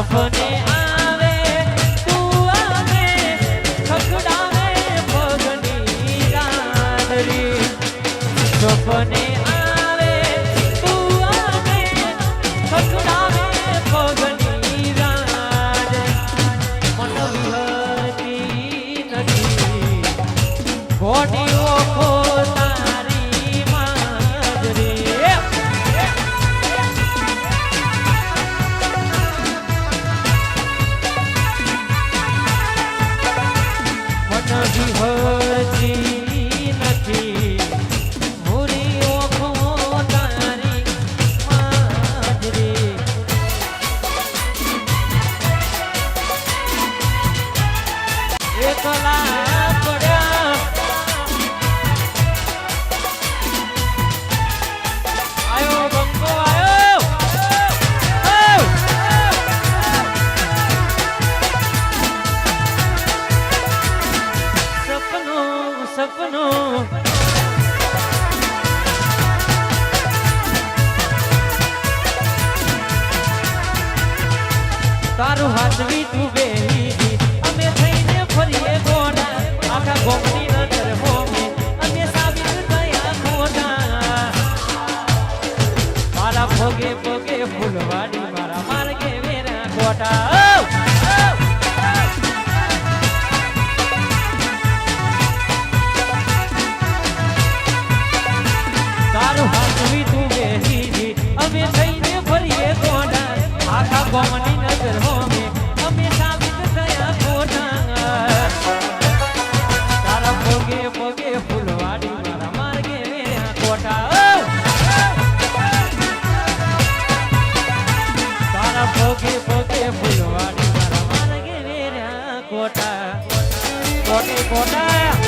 સપને આવે તું આવે ખખડાવે પગની રાંદરી સપને આવે તું આવે ખખડાવે પગની રાંદ મન વિહરતી નથી ઘોડી ઓખો તારી માજરી વિહરતી નથી મોરી ઓખો તારી માજરી એકલા પડ્યા આયો બંકો આયો સપનો તારું હાથવી તું બેહી અમે થઈને ફરીએ ગોડા આખા ગોમની નજર હોમે અમે સાબિત થયા ખોટા મારા ભોગે ભોગે ફૂલવાડી મારા માર્ગે વેરા કોટા હાથવી તું બેહી અમે થઈને ફરીએ ગોડા આખા ગોમની નજર હોમે અમે સાબિત થયા ખોટા તારા ભોગે ભોગે ફૂલવાડી મારા માર્ગે વેરા કોટા તારા ભોગે ભોગે ફૂલવાડી મારા માર્ગે વેરા કોટા કોટે કોટા